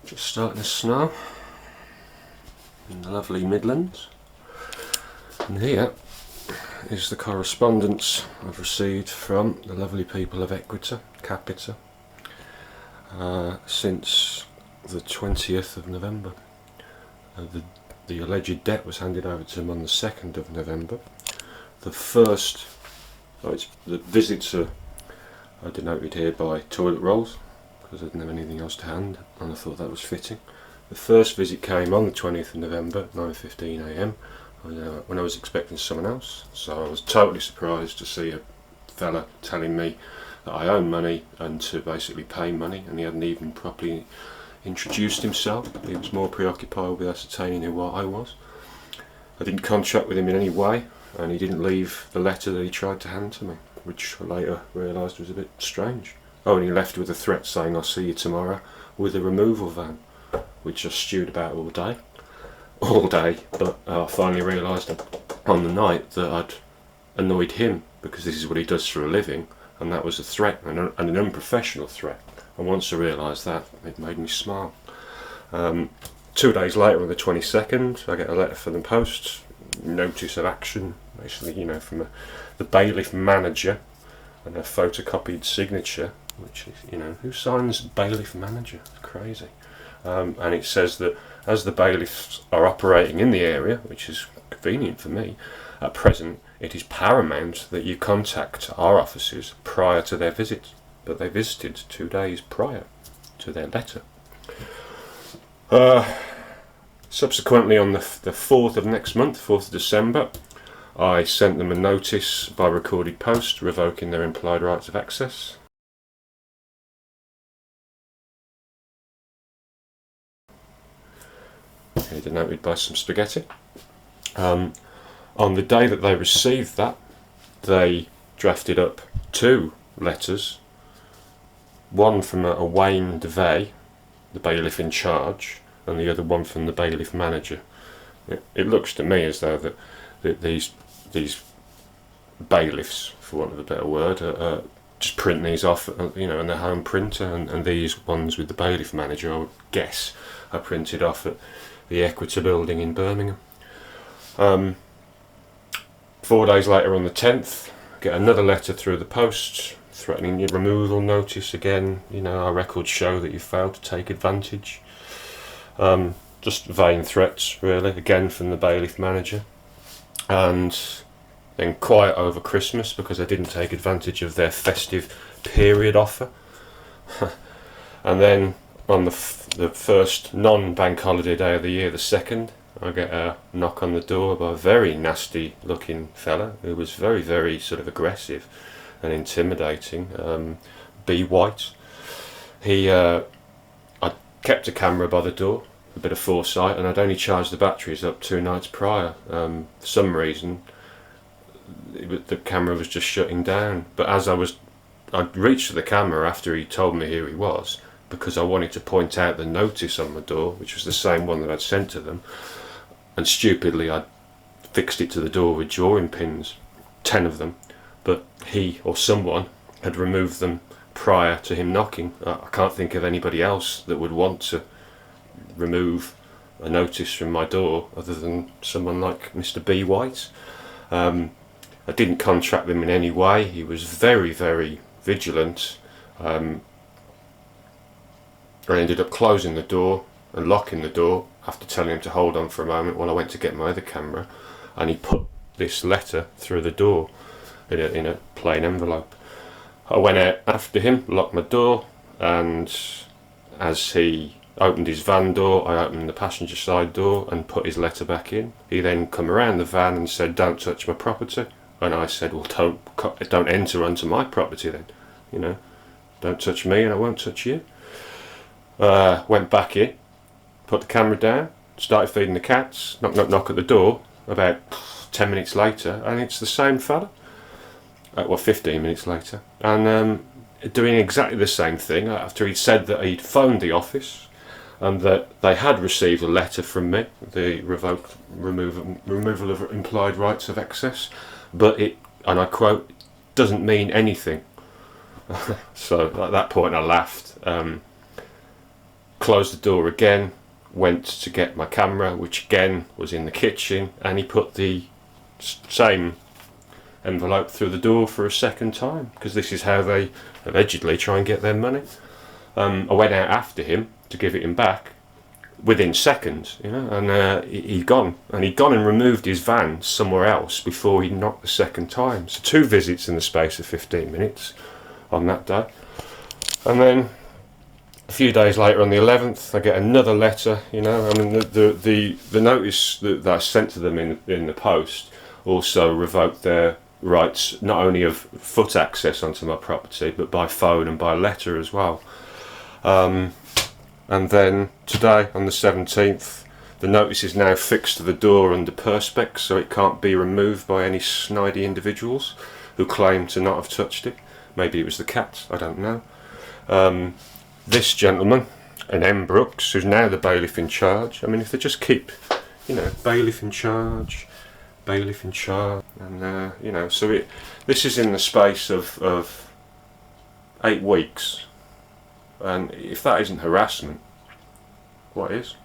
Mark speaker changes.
Speaker 1: Just starting to snow in the lovely Midlands, and here is the correspondence I've received from the lovely people of Equita, Capita, since the 20th of November. The alleged debt was handed over to them on the 2nd of November. The visits are denoted here by toilet rolls, because I didn't have anything else to hand, and I thought that was fitting. The first visit came on the 20th of November at 9:15 AM when I was expecting someone else, so I was totally surprised to see a fella telling me that I own money and to basically pay money, and he hadn't even properly introduced himself. He was more preoccupied with ascertaining who I was. I didn't contract with him in any way, and he didn't leave the letter that he tried to hand to me, which I later realised was a bit strange. Oh, and he left with a threat saying I'll see you tomorrow with a removal van, which I stewed about all day, but I finally realised on the night that I'd annoyed him, because this is what he does for a living, and that was a threat, and an unprofessional threat. And once I realised that, it made me smile. 2 days later, on the 22nd, I get a letter from the post, notice of action, basically, from the bailiff manager, and a photocopied signature, which is, who signs bailiff manager? It's crazy. And it says that as the bailiffs are operating in the area, which is convenient for me, at present it is paramount that you contact our offices prior to their visit. But they visited 2 days prior to their letter. Subsequently, on the 4th of next month, 4th of December, I sent them a notice by recorded post revoking their implied rights of access. Here denoted by some spaghetti. On the day that they received that, they drafted up 2 letters, one from a Wayne DeVay, the bailiff in charge, and the other one from the bailiff manager. It looks to me as though that these bailiffs, for want of a better word, just print these off, in their home printer, and these ones with the bailiff manager, I would guess, are printed off at the Equita building in Birmingham. 4 days later, on the 10th, get another letter through the post threatening your removal notice again. Our records show that you failed to take advantage. Just vain threats, really, again from the bailiff manager. And then quiet over Christmas because I didn't take advantage of their festive period offer. And then on the first non-bank holiday day of the year, the 2nd, I get a knock on the door by a very nasty looking fella who was very, very sort of aggressive and intimidating. B. White. I kept a camera by the door, a bit of foresight, and I'd only charged the batteries up 2 nights prior. For some reason, the camera was just shutting down. But as I reached for the camera after he told me who he was, because I wanted to point out the notice on the door, which was the same one that I'd sent to them, and stupidly I'd fixed it to the door with drawing pins, 10 of them, but he or someone had removed them prior to him knocking. I can't think of anybody else that would want to remove a notice from my door other than someone like Mr. B. White. I didn't contract them in any way. He was very, very vigilant. I ended up closing the door and locking the door after telling him to hold on for a moment while I went to get my other camera, and he put this letter through the door in a plain envelope. I went out after him, locked my door, and as he opened his van door, I opened the passenger side door and put his letter back in. He then come around the van and said, "Don't touch my property." And I said, "Well, don't enter onto my property then. Don't touch me and I won't touch you." Went back in, put the camera down, started feeding the cats, knock, knock, knock at the door. About 10 minutes later, and it's the same fella. 15 minutes later, and doing exactly the same thing after he'd said that he'd phoned the office and that they had received a letter from me, the removal of implied rights of access, but it, and I quote, doesn't mean anything. So at that point I laughed. closed the door again, went to get my camera, which again was in the kitchen, and he put the same envelope through the door for a second time, because this is how they allegedly try and get their money. I went out after him to give it him back within seconds, you know, and he'd gone and removed his van somewhere else before he knocked the second time. So 2 visits in the space of 15 minutes on that day. And then a few days later, on the 11th, I get another letter. You know, I mean, the notice that I sent to them in the post also revoked their rights, not only of foot access onto my property, but by phone and by letter as well. And then today, on the 17th, the notice is now fixed to the door under perspex, so it can't be removed by any snidey individuals who claim to not have touched it. Maybe it was the cat, I don't know. This gentleman, an M. Brooks, who's now the bailiff in charge. I mean, if they just keep, you know, bailiff in charge, and you know, so this is in the space of 8 weeks, and if that isn't harassment, what is?